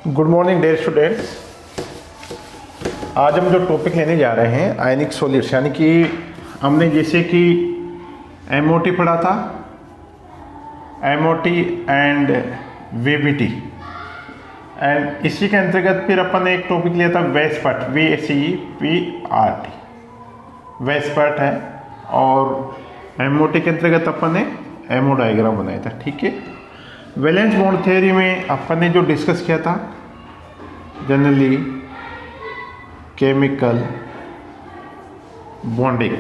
Good morning dear students. आज हम जो टॉपिक लेने जा रहे हैं आयनिक सॉलिड्स, यानी कि हमने जैसे कि एमओटी पढ़ा था, एमओटी एंड वीबीटी, एंड इसी के अंतर्गत फिर अपन ने एक टॉपिक लिया था वेस्पर्ट, VACEPRT, वेस्पर्ट है। और एमओटी के अंतर्गत अपन ने एमओ डायग्राम बनाया था। ठीक है, वैलेंस बॉन्ड थ्योरी में अपन ने जो डिस्कस किया था जनरली केमिकल बॉन्डिंग,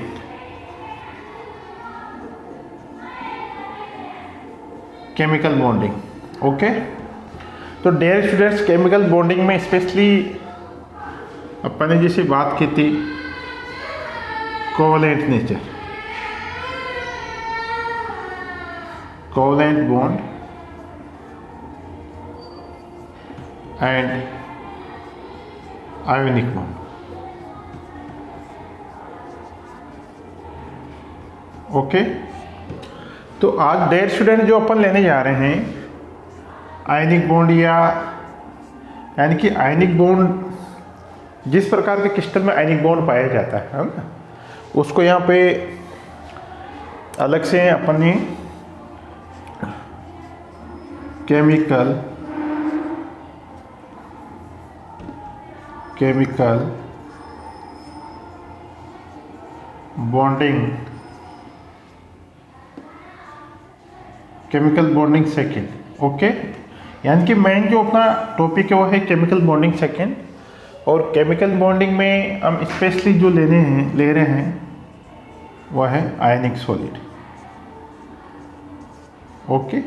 ओके। तो डियर स्टूडेंट्स, केमिकल बॉन्डिंग में स्पेशली अपन ने जैसे बात की थी covalent nature, covalent bond and ionic bond. Okay, तो आज डियर स्टूडेंट जो अपन लेने जा रहे हैं आयनिक बॉन्ड, यानी कि आयनिक बॉन्ड जिस प्रकार के क्रिस्टल में आयनिक बॉन्ड पाया जाता है ना, उसको यहाँ पे अलग से अपन ने केमिकल बॉन्डिंग सेकेंड। ओके, यानी कि मेन जो अपना टॉपिक है वो है केमिकल बॉन्डिंग सेकेंड। और केमिकल बॉन्डिंग में हम स्पेशली जो ले रहे हैं वह है आयनिक सॉलिड। ओके,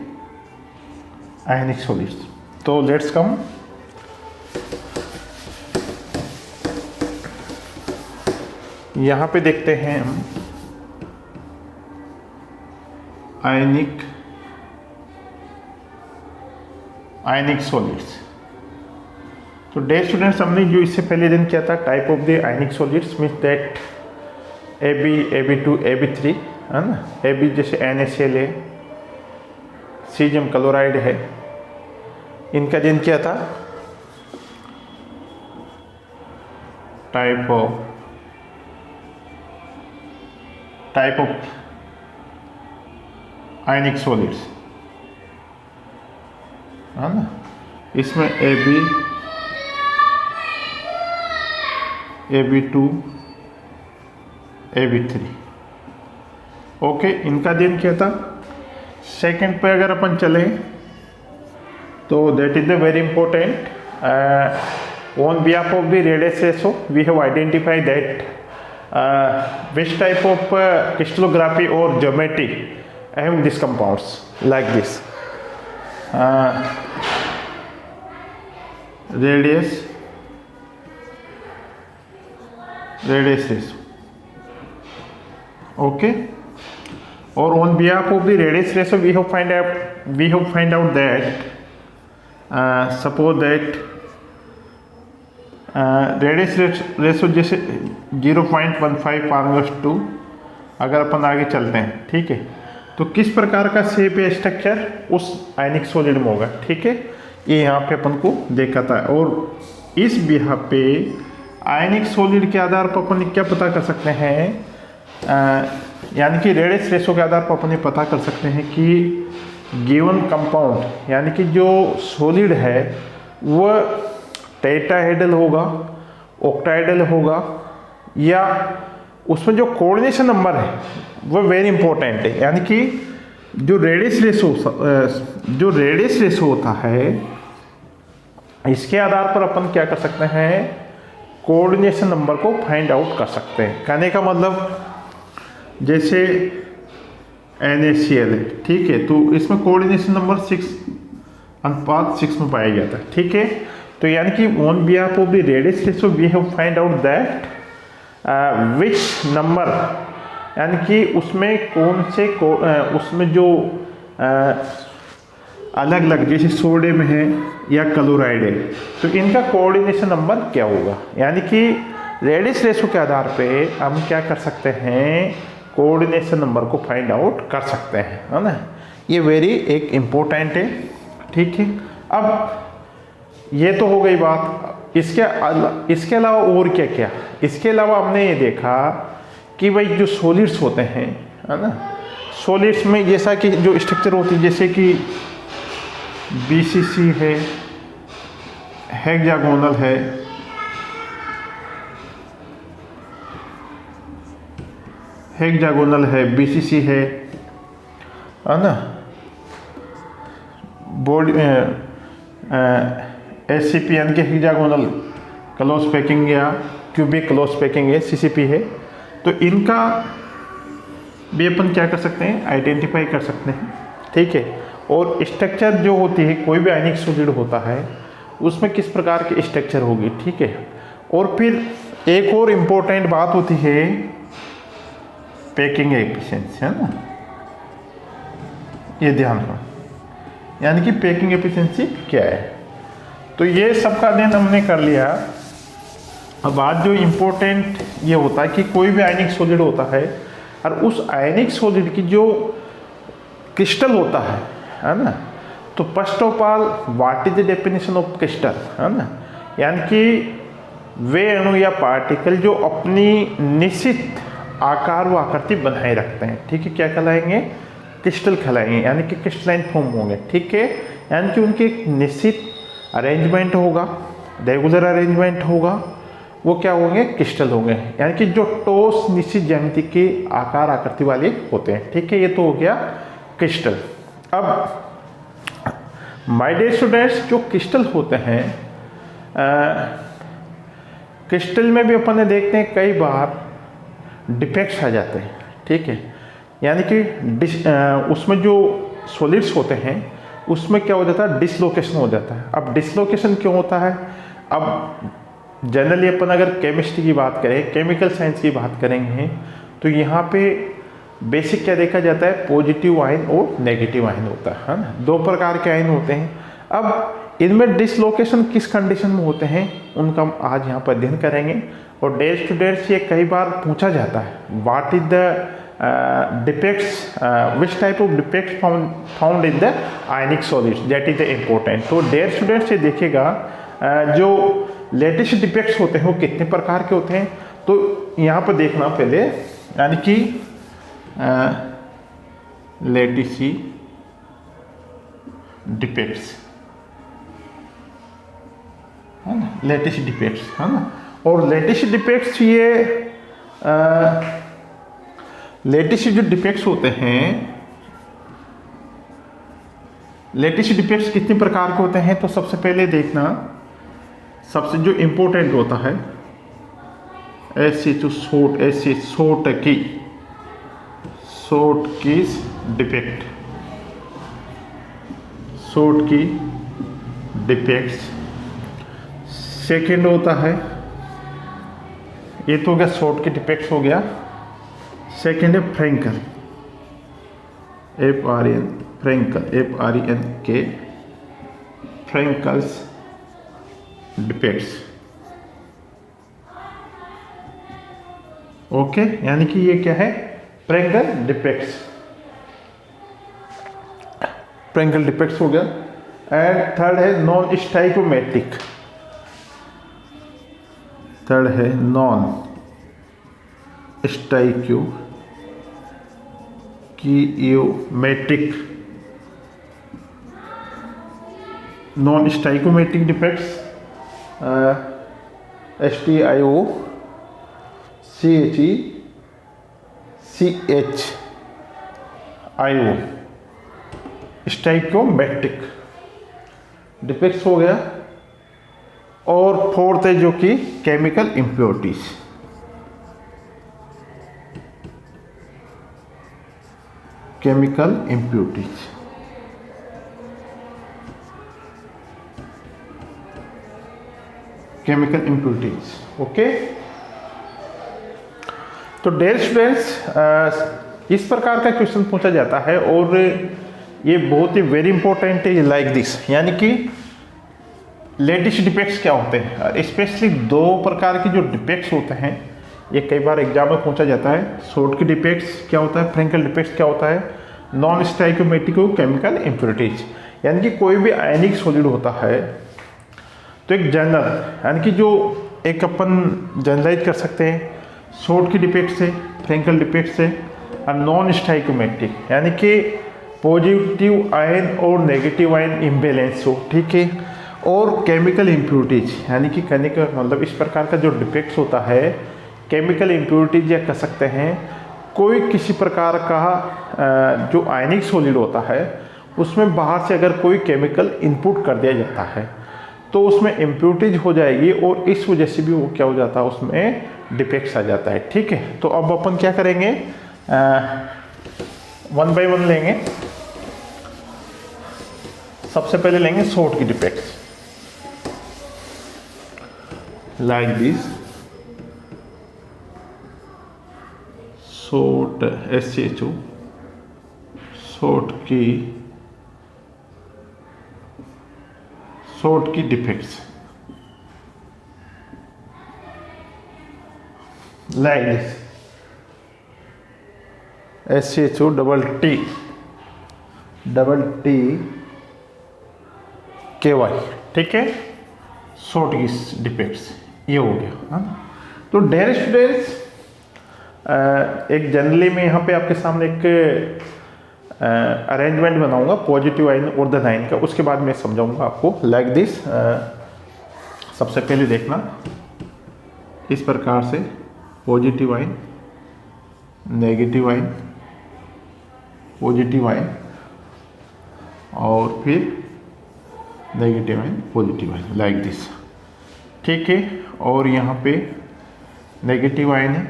आयनिक सॉलिड्स। तो लेट्स कम, यहाँ पे देखते हैं हम आयनिक सॉलिड्स। तो डियर स्टूडेंट्स, हमने जो इससे पहले दिन किया था type of the ionic solids means that AB, AB2, AB3 है ना। AB जैसे NaCl है, सीजियम क्लोराइड है, इनका दिन किया था टाइप ऑफ आयनिक सॉलिड्स है ना। इसमें AB, AB2, AB3, ओके, इनका दिन किया था। सेकंड पे अगर अपन चले तो that is the very important, on behalf of the radius ratio we have identified that which type of crystallography or geometry have these compounds like this, radius ratio, okay। or on behalf of the radius ratio we have find out that suppose that radius ratio जैसे 0.15 अगर अपन आगे चलते हैं, ठीक है, तो किस प्रकार का शेप या स्ट्रक्चर उस आयनिक सॉलिड में होगा। ठीक है, ये यहाँ पे अपन को देखा था। और इस बिहाफ पे आयनिक सॉलिड के आधार पर अपन क्या पता कर सकते हैं, यानी कि रेडियस रेशो के आधार पर अपन पता कर सकते हैं कि गिवन कंपाउंड, यानी कि जो सॉलिड है वह टेट्राहेड्रल होगा, ऑक्टाहेड्रल होगा, या उसमें जो कोऑर्डिनेशन नंबर है वो वेरी इंपॉर्टेंट है। यानी कि जो रेडियस रेशो होता है, इसके आधार पर अपन क्या कर सकते हैं, कोऑर्डिनेशन नंबर को फाइंड आउट कर सकते हैं। कहने का मतलब जैसे NaCl है, ठीक है, तो इसमें कोऑर्डिनेशन नंबर 6 में पाया जाता है। ठीक है, तो यानी कि on behalf of the radius ratio we have find out that which number, यानी कि उसमें कौन से उसमें जो अलग अलग जैसे सोडियम है या क्लोराइड है, तो इनका कोऑर्डिनेशन नंबर क्या होगा। यानी कि रेडियस रेशो के आधार पे हम क्या कर सकते हैं, कोऑर्डिनेशन नंबर को फाइंड आउट कर सकते हैं, है ना। ये वेरी एक इम्पोर्टेंट है, ठीक है। अब ये तो हो गई बात। इसके अलावा और क्या क्या, इसके अलावा हमने ये देखा कि भाई जो सॉलिड्स होते हैं, है ना, सॉलिड्स में जैसा कि जो स्ट्रक्चर होती है, जैसे कि BCC है, हेक्सागोनल है, BCC है ना, बॉडी SCPN के हेक्सागोनल क्लोज पैकिंग या क्यूबिक क्लोज पैकिंग है, CCP है। तो इनका भी अपन क्या कर सकते हैं, आइडेंटिफाई कर सकते हैं, ठीक है। और स्ट्रक्चर जो होती है, कोई भी आयनिक सॉलिड होता है उसमें किस प्रकार की स्ट्रक्चर होगी, ठीक है। और फिर एक और इम्पोर्टेंट बात होती है पैकिंग एफिशिएंसी, है ना, ये ध्यान रखो, यानी कि पैकिंग एफिशिएंसी क्या है। तो ये सबका अध्ययन हमने कर लिया। अब आज जो इम्पोर्टेंट ये होता है कि कोई भी आयनिक सॉलिड होता है और उस आयनिक सॉलिड की जो क्रिस्टल होता है ना, तो first of all what is the definition of crystal, है ना, यानी कि वे अणु या पार्टिकल जो अपनी निश्चित आकार व आकृति बनाए रखते हैं, ठीक है, क्या कहलाएंगे, क्रिस्टल कहलाएंगे, यानी कि क्रिस्टलाइन फॉर्म होंगे, ठीक है। यानी कि उनके एक निश्चित अरेंजमेंट होगा, रेगुलर अरेंजमेंट होगा, वो क्या होंगे, क्रिस्टल होंगे, यानी कि जो ठोस निश्चित ज्यामिति के आकार आकृति वाले होते हैं, ठीक है। ये तो हो गया क्रिस्टल। अब माय डियर स्टूडेंट्स, जो क्रिस्टल होते हैं, क्रिस्टल में भी अपन ने देखते हैं कई बार डिफेक्ट्स आ जाते हैं, ठीक है, यानी कि उसमें जो सॉलिड्स होते हैं उसमें क्या हो जाता है, डिसलोकेशन हो जाता है। अब डिसलोकेशन क्यों होता है, अब जनरली अपन अगर केमिस्ट्री की बात करें, केमिकल साइंस की बात करेंगे, तो यहाँ पे बेसिक क्या देखा जाता है, पॉजिटिव आयन और नेगेटिव आयन होता है ना, दो प्रकार के आयन होते हैं। अब इनमें डिसलोकेशन किस कंडीशन में होते हैं उनका हम आज यहाँ पर अध्ययन करेंगे। और डेयर स्टूडेंट्स, ये कई बार पूछा जाता है, what is the defects, which type of defects found in the ionic solids, that is the important. तो डेयर स्टूडेंट्स, ये देखिएगा जो लेटेस्ट डिफेक्ट्स होते हैं वो कितने प्रकार के होते हैं, तो यहाँ पर देखना पहले, यानी कि लेटेस्ट डिफेक्ट्स, है ना, लेटेस्ट डिफेक्ट्स, है ना। और लेटेस्ट डिफेक्ट्स, ये लेटेस्ट जो डिफेक्ट्स होते हैं, लेटेस्ट डिफेक्ट्स कितने प्रकार के होते हैं, तो सबसे पहले देखना, सबसे जो इम्पोर्टेंट होता है शॉर्ट की डिफेक्ट, शॉर्ट की डिफेक्ट्स। सेकेंड होता है, ये तो हो गया शॉर्ट की डिफेक्ट्स हो गया। सेकेंड है फ्रैंकल, FRENK, फ्रैंकल्स डिफेक्ट्स, ओके, यानी कि ये क्या है, फ्रैंकल डिफेक्ट्स, फ्रैंकल डिफेक्ट्स हो गया। एंड थर्ड है नॉन स्टाइकोमेट्रिक, थर्ड है non stoichiometric, non stoichiometric defects, STIOCHECHIO, stoichiometric defects हो गया। और फोर्थ है जो कि chemical impurities, chemical impurities, chemical impurities, okay. तो डेयर स्टूडेंट्स, इस प्रकार का क्वेश्चन पूछा जाता है और ये बहुत ही वेरी इंपॉर्टेंट है, लाइक दिस, यानी कि लेटेस्ट डिफेक्ट्स क्या होते हैं, स्पेशली दो प्रकार के जो डिफेक्ट्स होते हैं, ये कई बार एग्जाम में पूछा जाता है। शॉर्ट की डिफेक्ट्स क्या होता है, फ्रैंकल डिफेक्ट्स क्या होता है, नॉन स्टाइकोमेट्रिक केमिकल इम्प्योरिटीज, यानी कि कोई भी आयनिक सॉलिड होता है तो एक जनरल यानी कि जो एक अपन जनरलाइज कर सकते हैं शॉर्ट की डिफेक्ट से, फ्रेंकल डिफेक्ट से, और नॉन स्टाइकोमेट्रिक यानी कि पॉजिटिव आयन और नेगेटिव आयन इम्बेलेंस हो, ठीक है, और केमिकल इम्प्योरिटीज यानी कि कहने का मतलब इस प्रकार का जो डिफेक्ट्स होता है केमिकल इम्प्योरिटीज या कह सकते हैं कोई किसी प्रकार का जो आयनिक सॉलिड होता है उसमें बाहर से अगर कोई केमिकल इनपुट कर दिया जाता है तो उसमें इम्प्योरिटीज हो जाएगी और इस वजह से भी वो क्या हो जाता है, उसमें डिफेक्ट्स आ जाता है, ठीक है। तो अब अपन क्या करेंगे, वन बाय वन लेंगे। सबसे पहले लेंगे Schottky defects, like this Schottky SCHO, Schottky defects like this SCHO double T KY, ठीक है, शॉर्ट की डिफेक्ट्स ये हो गया, हाँ। तो डेयर स्टूडेंट्स एक जनरली मैं यहाँ पे आपके सामने एक अरेंजमेंट बनाऊंगा पॉजिटिव आयन और धन आयन का, उसके बाद मैं समझाऊंगा आपको लाइक दिस। सबसे पहले देखना इस प्रकार से positive ion, negative ion, positive ion और फिर negative ion, positive ion, like this, ठीक है। और यहाँ पे नेगेटिव आयन है,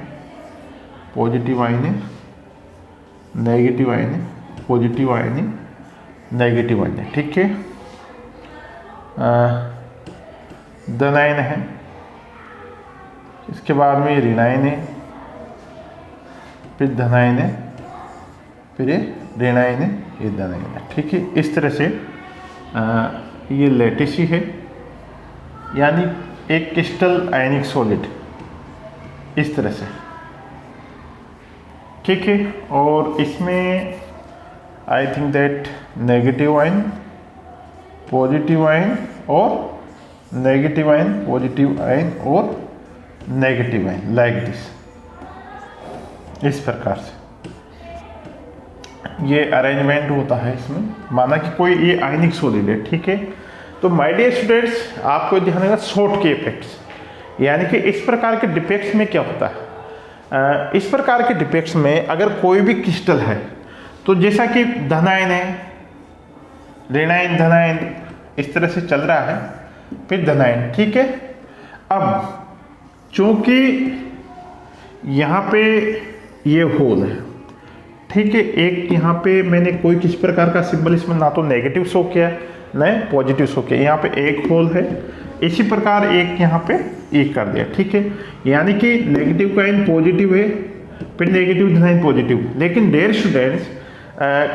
पॉजिटिव आयन है, नेगेटिव आयन है, पॉजिटिव आयन है, नेगेटिव आयन है, ठीक है। धन आयन है, इसके बाद में ऋण आयन है, फिर धन आयन है, फिर ये ऋण आयन है, ये धन आयन है, ठीक है। इस तरह से ये लैटिस ही है यानी एक क्रिस्टल आयनिक सॉलिड, इस तरह से, ठीक है। और इसमें I think that negative ion, positive ion और नेगेटिव आयन, पॉजिटिव आयन और नेगेटिव आयन, लाइक दिस, इस प्रकार से ये अरेंजमेंट होता है इसमें। माना कि कोई ये आयनिक सॉलिड है, ठीक है। तो माय डियर स्टूडेंट्स आपको ध्यान रखना शॉर्ट के इफेक्ट्स यानी कि इस प्रकार के डिफेक्ट्स में क्या होता है, इस प्रकार के डिफेक्ट्स में अगर कोई भी क्रिस्टल है तो जैसा कि धन आयन है, ऋण आयन, धन आयन इस तरह से चल रहा है, फिर धन आयन, ठीक है। अब चूंकि यहाँ पे ये होल है, ठीक है, एक यहाँ पे मैंने कोई किस प्रकार का सिंबल इसमें ना तो नेगेटिव शो किया न पॉजिटिव शो किया, यहाँ पे एक होल है, इसी प्रकार एक यहाँ पे एक कर दिया, ठीक है। यानी कि नेगेटिव का आयन पॉजिटिव है, फिर नेगेटिव धन आयन पॉजिटिव। लेकिन डियर स्टूडेंट्स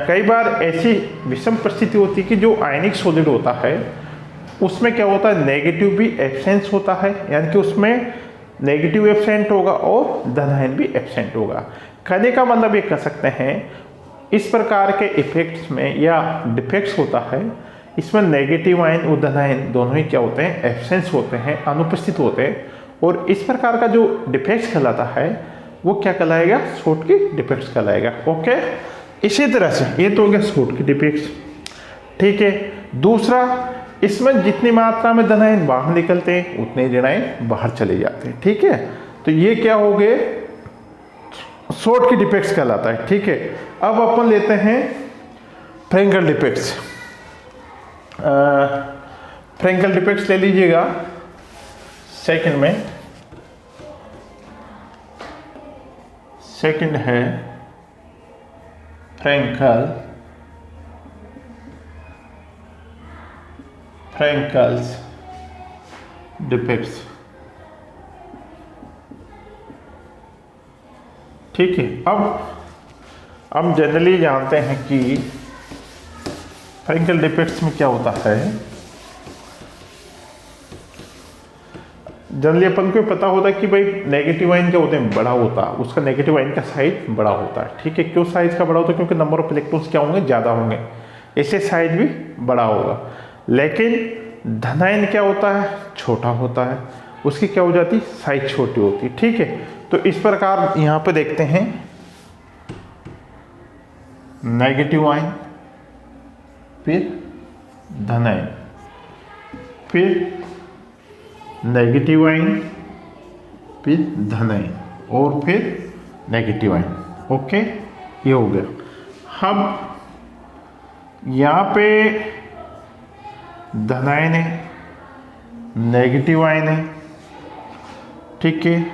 कई बार ऐसी विषम परिस्थिति होती है कि जो आयनिक सॉलिड होता है उसमें क्या होता है, नेगेटिव भी एब्सेंस होता है, यानी कि उसमें नेगेटिव एब्सेंट होगा और धन आयन भी एब्सेंट होगा। कहने का मतलब ये कह सकते हैं इस प्रकार के इफेक्ट्स में या डिफेक्ट्स होता है इसमें नेगेटिव आयन और धन आयन दोनों ही क्या होते हैं, एब्सेंस होते हैं, अनुपस्थित होते हैं। और इस प्रकार का जो डिफेक्ट्स कहलाता है वो क्या कहलाएगा, शॉर्ट की डिफेक्ट्स कहलाएगा, ओके। इसी तरह से ये तो हो गया शॉर्ट की डिफेक्ट्स, ठीक है। दूसरा, इसमें जितनी मात्रा में धन आयन बाहर निकलते हैं उतने ऋण आयन बाहर चले जाते हैं, ठीक है। तो ये क्या हो गए, शॉर्ट की डिफेक्ट्स कहलाता है, ठीक है। अब अपन लेते हैं फ्रेंकल डिफेक्ट्स। फ्रेंकल डिफेक्ट्स ले लीजिएगा सेकंड में, सेकंड है फ्रेंकल्स डिफेक्ट्स, ठीक है। अब हम जनरली जानते हैं कि फ्रेंकल डिफेक्ट्स में क्या होता है, जनरली अपन को पता होता है कि भाई नेगेटिव आयन क्या होते हैं, बड़ा होता है, उसका नेगेटिव आयन का साइज बड़ा होता है, ठीक है। क्यों साइज का बड़ा होता है, क्योंकि नंबर ऑफ इलेक्ट्रॉन्स क्या होंगे, ज़्यादा होंगे, ऐसे साइज भी बड़ा होगा। लेकिन धनायन क्या होता है, छोटा होता है, उसकी क्या हो जाती, साइज छोटी होती है। ठीक है, तो इस प्रकार यहां पे देखते हैं नेगेटिव आयन, फिर धनायन, फिर नेगेटिव आयन, फिर धनायन, और फिर नेगेटिव आयन। ओके, ये हो गया। अब यहां पे धनायन है, नेगेटिव आयन है, ठीक है,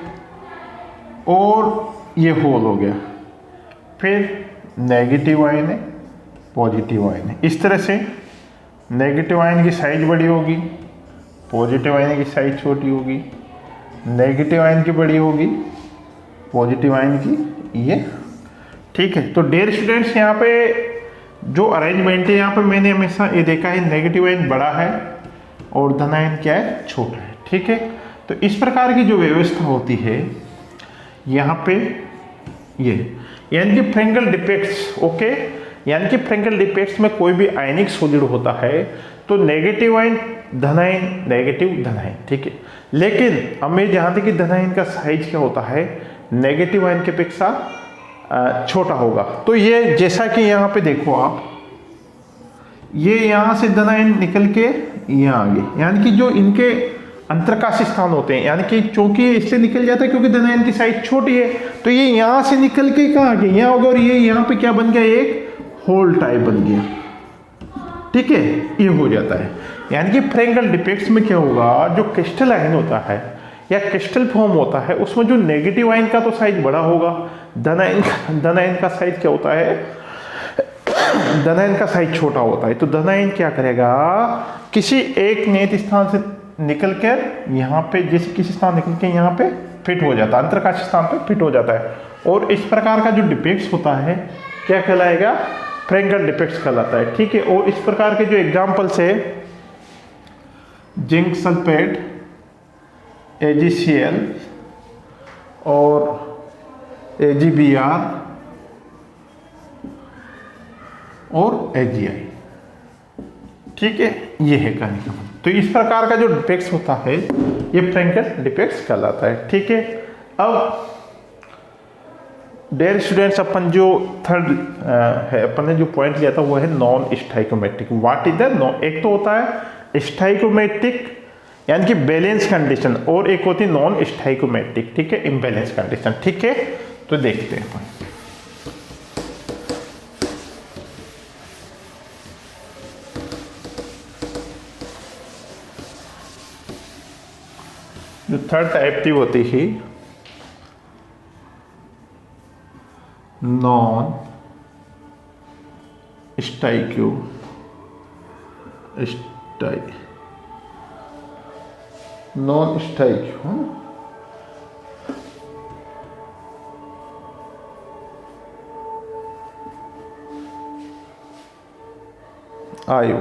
और ये होल हो गया, फिर नेगेटिव आयन है, पॉजिटिव आयन है। इस तरह से नेगेटिव आयन की साइज बड़ी होगी, पॉजिटिव आयन की साइज छोटी होगी, नेगेटिव आयन की बड़ी होगी, पॉजिटिव आयन की ये। ठीक है, तो डियर स्टूडेंट्स, यहाँ पे जो अरेंजमेंट है, यहाँ पे मैंने हमेशा ये देखा है नेगेटिव आयन बड़ा है और धन आयन क्या है, छोटा है। ठीक है, तो इस प्रकार की जो व्यवस्था होती है यहाँ पे ये, यानी कि फ्रेंगल डिपेक्ट्स। ओके, यानी कि फ्रेंगल डिपेक्ट्स में कोई भी आयनिक सॉलिड होता है तो नेगेटिव आयन धन आयन, नेगेटिव धन आयन। ठीक है, लेकिन अब मैं जानते कि धन आयन का साइज क्या होता है, नेगेटिव आयन की अपेक्षा छोटा होगा। तो ये जैसा कि यहाँ पे देखो आप, ये यहाँ से धन आयन निकल के यहाँ आ गए, यानी कि जो इनके अंतरकाश स्थान होते हैं, यानी कि चूंकि इससे निकल जाता है क्योंकि धन आयन की साइज छोटी है, तो ये यहाँ से निकल के कहाँ आ गए, यहाँ होगा, और ये यहाँ पे क्या बन गया, एक होल टाइप बन गया। ठीक है, ये हो जाता है। यानी कि फ्रेंगल डिपेक्ट्स में क्या होगा, जो क्रिस्टल आयन होता है या क्रिस्टल फॉर्म होता है, उसमें जो नेगेटिव आयन का तो साइज बड़ा होगा, धन आयन का साइज क्या होता है, धन आयन का साइज छोटा होता है। तो धन आयन क्या करेगा, किसी एक नियत स्थान से निकलकर यहाँ पे, जैसे किसी स्थान निकल के यहाँ पे फिट हो जाता है, अंतरकाश स्थान पे फिट हो जाता है, और इस प्रकार का जो डिपेक्ट्स होता है क्या कहलाएगा, फ्रेंगल डिपेक्ट्स कहलाता है। ठीक है, और इस प्रकार के जो एग्जाम्पल्स है, जिंक सल्फेट, AgCl और AgBr और AgI। ठीक है, ये है कहने का। तो इस प्रकार का जो डिपेक्ट्स होता है ये फ्रेंगल डिपेक्ट्स कहलाता है। ठीक है, अब डियर स्टूडेंट्स, अपन जो थर्ड है, अपन ने जो पॉइंट लिया था वो है non stoichiometric. What is the non, एक तो होता है स्टाइकोमेट्रिक यानी कि बैलेंस कंडीशन, और एक होती है नॉन स्टाइकोमेट्रिक, ठीक है, इम्बैलेंस कंडीशन। ठीक है, तो देखते हैं अपन। जो थर्ड टाइप थी होती ही नॉन स्टाइको नॉन स्टाइको आयो।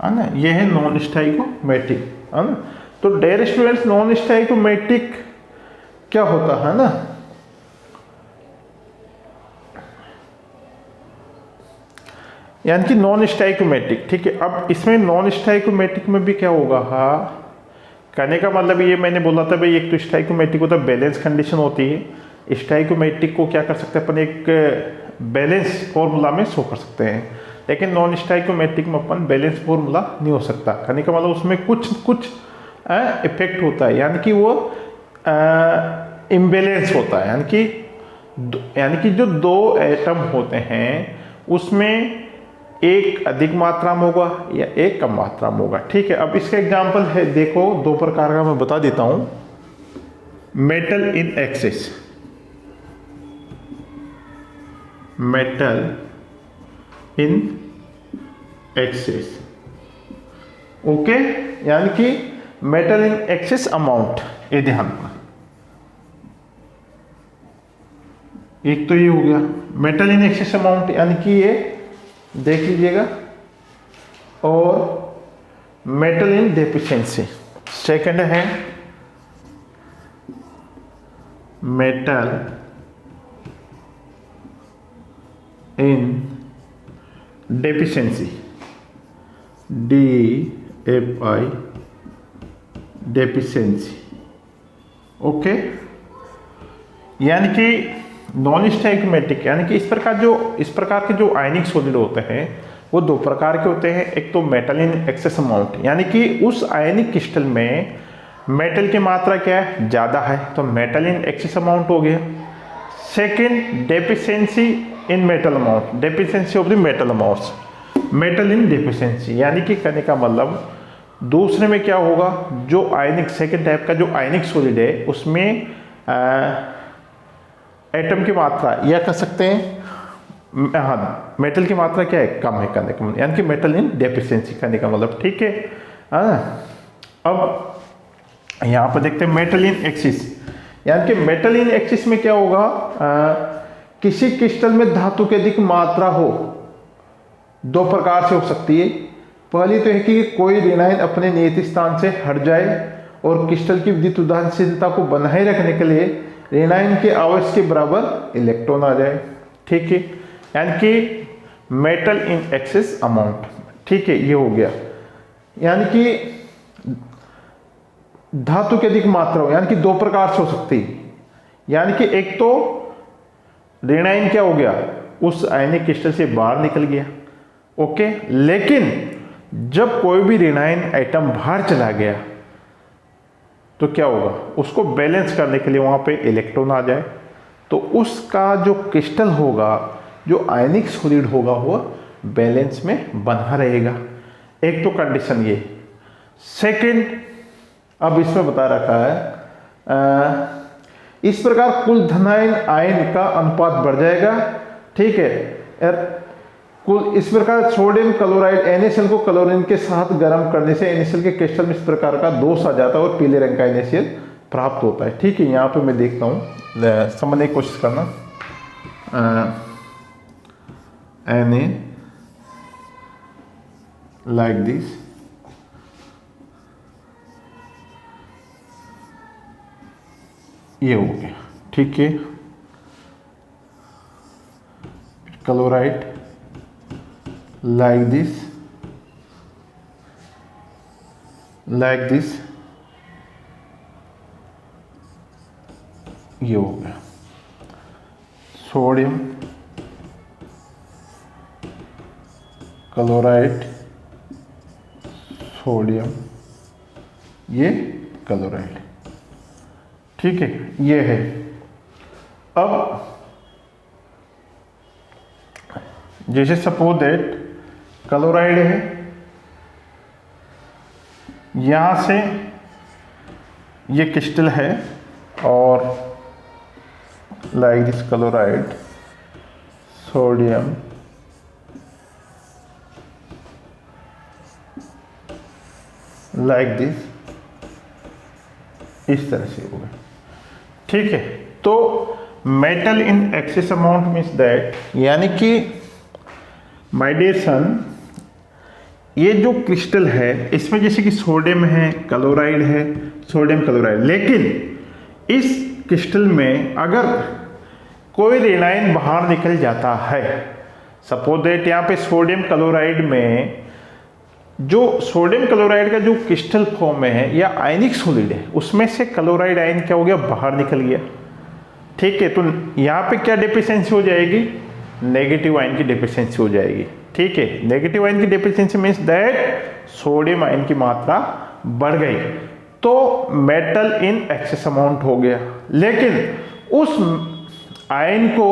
है ना, ये है नॉन स्टाइकोमेट्रिक, है ना। तो डियर स्टूडेंट्स, नॉन स्टाइकोमेट्रिक क्या होता है ना, यानी कि नॉन स्टाइकोमेट्रिक। ठीक है, अब इसमें नॉन स्टाइकोमेट्रिक में भी क्या होगा, हाँ, कहने का मतलब ये मैंने बोला था भाई, एक तो स्टाइकोमेट्रिक होता है, बैलेंस कंडीशन होती है। स्टाइकोमेट्रिक को क्या कर सकते हैं अपन, एक बैलेंस फॉर्मूला में शो कर सकते हैं, लेकिन नॉन स्टाइकोमेट्रिक में अपन बैलेंस फॉर्मूला नहीं हो सकता। कहने का मतलब उसमें कुछ इफेक्ट होता है, यानी कि वो इम्बैलेंस होता है, यानी कि जो दो एटम होते हैं उसमें एक अधिक मात्रा में होगा या एक कम मात्रा में होगा। ठीक है, अब इसका एग्जांपल है, देखो दो प्रकार का मैं बता देता हूं। Metal in excess, metal in excess, okay, यानी कि मेटल इन एक्सेस अमाउंट, ये ध्यान रखना। एक तो ये हो गया मेटल इन एक्सेस अमाउंट, यानी कि ये देख लीजिएगा, और मेटल इन डेफिशिएंसी सेकंड है मेटल इन डेफिशिएंसी, DFI डेफिशिएंसी। ओके, यानी कि नॉन स्टैग्मेटिक, यानी कि इस प्रकार के जो आयनिक सॉलिड होते हैं वो दो प्रकार के होते हैं। एक तो मेटल इन एक्सेस अमाउंट, यानी कि उस आयनिक क्रिस्टल में मेटल की मात्रा क्या है, ज़्यादा है, तो मेटल इन एक्सेस अमाउंट हो गया। Second, deficiency in metal amount, deficiency of the metal amounts, metal in deficiency, यानी कि कहने का मतलब दूसरे में क्या होगा, जो आयनिक सेकेंड टाइप का जो आयनिक सॉलिड है उसमें एटम की मात्रा, या कह सकते हैं हाँ मेटल की मात्रा क्या है, कम है कहने का मतलब, यानी कि मेटल इन डेफिशिएंसी कहने का मतलब, ठीक है। अब यहाँ पर देखते हैं मेटल इन एक्सिस, यानी कि मेटल इन एक्सिस में क्या होगा, किसी क्रिस्टल में धातु की अधिक मात्रा हो, दो प्रकार से हो सकती है। पहली तो है कि कोई ऋणायन अपने नियत स्थान से हट जाए और क्रिस्टल की विद्युत उदासीनता को बनाए रखने के लिए ऋणायन के आवेश के बराबर इलेक्ट्रॉन आ जाए, ठीक है, यानी कि मेटल इन एक्सेस अमाउंट, ठीक है, ये हो गया। यानी कि धातु की अधिक मात्रा हो, यानी कि दो प्रकार से हो सकती है, यानी कि एक तो ऋणायन क्या हो गया, उस आयनिक क्रिस्टल से बाहर निकल गया, ओके, लेकिन जब कोई भी ऋणायन एटम बाहर चला गया तो क्या होगा, उसको बैलेंस करने के लिए वहां पे इलेक्ट्रॉन आ जाए, तो उसका जो क्रिस्टल होगा, जो आयनिक सॉलिड होगा, वो बैलेंस में बना रहेगा। एक तो कंडीशन ये। सेकंड, अब इसमें बता रखा है इस प्रकार कुल धनायन आयन का अनुपात बढ़ जाएगा, ठीक है। कुल इस प्रकार सोडियम क्लोराइड NaCl को क्लोरीन के साथ गर्म करने से NaCl के क्रिस्टल में इस प्रकार का दोष आ जाता है और पीले रंग का NaCl प्राप्त होता है, ठीक है। यहाँ पे मैं देखता हूँ, समझने की कोशिश करना। Na like this, ये हो गया, ठीक है। क्लोराइड like this, ये हो गया। सोडियम क्लोराइड, सोडियम, ये क्लोराइड, ठीक है, ये है। अब जैसे सपोज दैट क्लोराइड है, यहां से ये क्रिस्टल है और like this chloride, sodium, like this, इस तरह से होगा, ठीक है। तो metal in excess amount means that, यानी कि माय डियर सन, ये जो क्रिस्टल है इसमें जैसे कि सोडियम है, क्लोराइड है, सोडियम क्लोराइड, लेकिन इस क्रिस्टल में अगर कोई ऋणायन बाहर निकल जाता है, सपोज दैट यहाँ पे सोडियम क्लोराइड में, जो सोडियम क्लोराइड का जो क्रिस्टल फॉर्म में है या आयनिक सॉलिड है, उसमें से क्लोराइड आयन क्या हो गया, बाहर निकल गया, ठीक है। तो यहाँ पे क्या डेफिशिएंसी हो जाएगी, नेगेटिव आयन की डेफिशिएंसी हो जाएगी, ठीक है। नेगेटिव आयन की deficiency means that sodium ion की मात्रा बढ़ गई, तो मेटल इन एक्सेस अमाउंट हो गया। लेकिन उस आयन को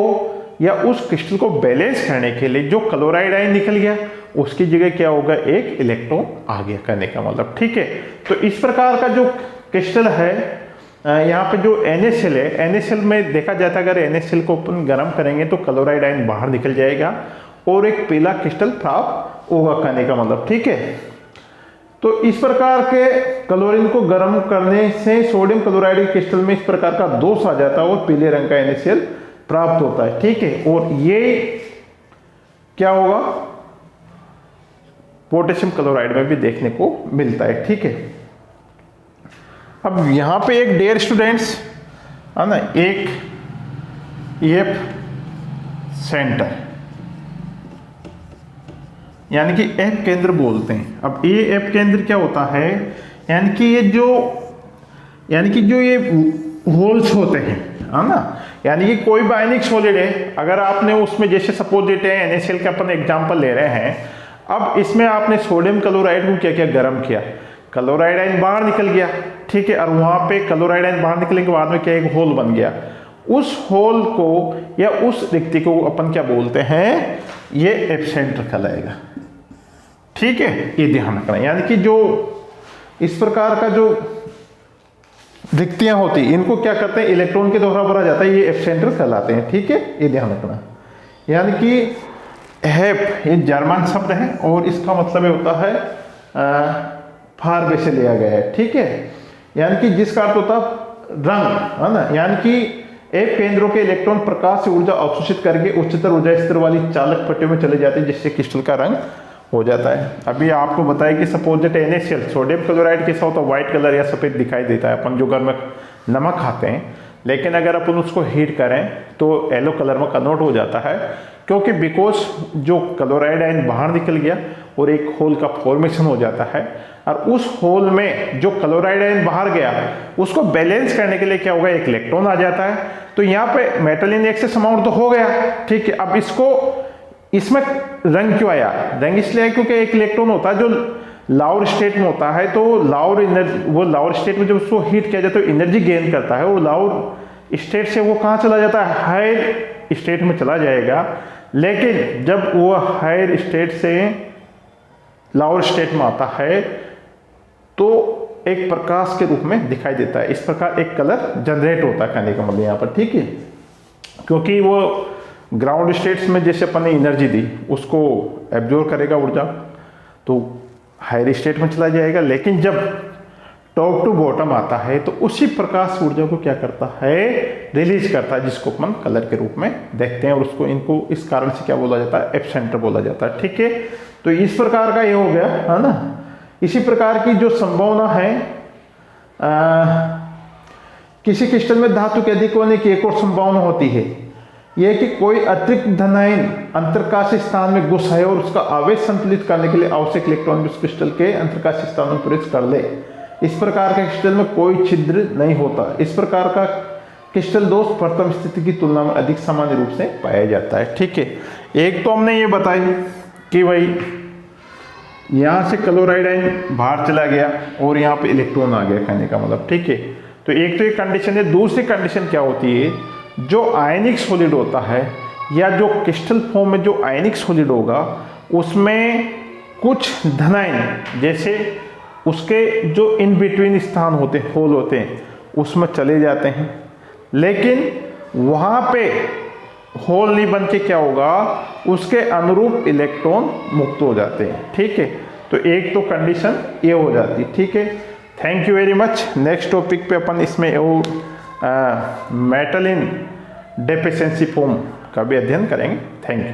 या उस क्रिस्टल को बैलेंस करने के लिए जो क्लोराइड आयन निकल गया, उसकी जगह क्या होगा, एक इलेक्ट्रॉन आ गया कहने का मतलब, ठीक है। तो इस प्रकार का जो क्रिस्टल है, यहाँ पे जो NaCl है, NaCl में देखा जाता है अगर NaCl को अपन गर्म करेंगे तो क्लोराइड आयन बाहर निकल जाएगा और एक पीला क्रिस्टल प्राप्त होगा कहने का मतलब, ठीक है। तो इस प्रकार के क्लोरीन को गर्म करने से सोडियम क्लोराइड क्रिस्टल में इस प्रकार का दोष आ जाता है और पीले रंग का NaCl प्राप्त होता है, ठीक है। और ये क्या होगा, पोटेशियम क्लोराइड में भी देखने को मिलता है, ठीक है। अब यहां पे एक डियर स्टूडेंट्स है ना, एक EF सेंटर, यानी कि एफ केंद्र बोलते हैं। अब ये एफ केंद्र क्या होता है, यानी कि ये होल्स होते हैं, है ना। यानी कि कोई भी आयनिक सॉलिड है, अगर आपने उसमें जैसे सपोज देते हैं NaCl का अपन एग्जांपल ले रहे हैं, अब इसमें आपने सोडियम क्लोराइड को क्या किया, गर्म किया, क्लोराइड आयन बाहर निकल गया, ठीक है। और वहां पे क्लोराइड आयन बाहर निकलने के बाद में क्या, एक होल बन गया। उस होल को या उस रिक्ति को अपन क्या बोलते हैं, ये एपिसेंटर कहलाएगा, ठीक है। ये ध्यान रखना, यानी कि जो इस प्रकार का जो रिक्तियां होती, इनको क्या करते हैं, इलेक्ट्रॉन के द्वारा भरा जाता है, ये एपिसेंटर कहलाते हैं, ठीक है। ये ध्यान रखना। यानी कि हेप ये जर्मन शब्द है और इसका मतलब ये होता है फार्बे से लिया गया है, ठीक है। यानी कि जिसका अर्थ होता रंग, है ना। यानी कि एक केंद्रों के इलेक्ट्रॉन प्रकाश से ऊर्जा अवशोषित करके उच्चतर ऊर्जा स्तर वाली चालक पट्टियों में चले जाते हैं, जिससे क्रिस्टल का रंग हो जाता है। अभी आपको बताया कि suppose that NaCl sodium chloride के साथ व्हाइट कलर या सफेद दिखाई देता है, अपन जो घर में नमक खाते हैं, लेकिन अगर अपन उसको हीट करें तो येलो कलर में कन्वर्ट हो जाता है, क्योंकि बिकॉज जो क्लोराइड आयन बाहर निकल गया और एक होल का फॉर्मेशन हो जाता है, और उस होल में जो क्लोराइड आयन बाहर गया उसको बैलेंस करने के लिए क्या होगा, एक इलेक्ट्रॉन आ जाता है। तो यहाँ पे मेटल इन एक्सेस अमाउंट तो हो गया, ठीक है। अब इसमें रंग क्यों आया, रंग इसलिए है क्योंकि एक इलेक्ट्रॉन होता है जो लाउर स्टेट में होता है, तो लाउर स्टेट में जब उसको हीट किया जाता है तो एनर्जी गेन करता है, और लाउर स्टेट से वो कहाँ चला जाता है, हायर स्टेट में चला जाएगा। लेकिन जब वो हायर स्टेट से लाउर स्टेट में आता है तो एक प्रकाश के रूप में दिखाई देता है। इस प्रकार एक कलर जनरेट होता है, कहने का मतलब यहाँ पर, ठीक है। क्योंकि वो ग्राउंड स्टेट्स में जैसे अपन ने एनर्जी दी, उसको एब्जॉर्ब करेगा ऊर्जा, तो हायर स्टेट में चला जाएगा। लेकिन जब टॉप टू बॉटम आता है तो उसी प्रकाश ऊर्जा को क्या करता है, रिलीज करता है, जिसको अपन कलर के रूप में देखते हैं। और इनको इस कारण से क्या बोला जाता है, एपिसेंटर बोला जाता है, ठीक है। तो इस प्रकार का ये हो गया, है ना। इसी प्रकार की जो संभावना है किसी क्रिस्टल में धातु के अधिक होने की एक और संभावना होती है, यह कि कोई अतिरिक्त धनायन अंतरकाशीय स्थान में घुस है और उसका आवेश संतुलित करने के लिए आवश्यक इलेक्ट्रॉन उस क्रिस्टल के अंतरकाशीय स्थान में प्रवेश कर ले। इस प्रकार के क्रिस्टल में कोई छिद्र नहीं होता। इस प्रकार का क्रिस्टल दोष प्रथम स्थिति की तुलना में अधिक सामान्य रूप से पाया जाता है, ठीक है। एक तो हमने ये बताई कि भाई यहाँ से क्लोराइड आयन बाहर चला गया और यहाँ पे इलेक्ट्रॉन आ गया, कहने का मतलब, ठीक है। तो एक तो ये कंडीशन है। दूसरी कंडीशन क्या होती है, जो आयनिक सॉलिड होता है या जो क्रिस्टल फॉर्म में जो आयनिक सॉलिड होगा उसमें कुछ धनायन जैसे उसके जो इन बिटवीन स्थान होते हैं, होल होते हैं, उसमें चले जाते हैं, लेकिन वहाँ पे होल नहीं बन के क्या होगा, उसके अनुरूप इलेक्ट्रॉन मुक्त हो जाते हैं, ठीक है। तो एक तो कंडीशन ये हो जाती है, ठीक है। Thank you very much. Next topic पे अपन इसमें मेटल इन डेफिशिएंसी फॉर्म का भी अध्ययन करेंगे। Thank you.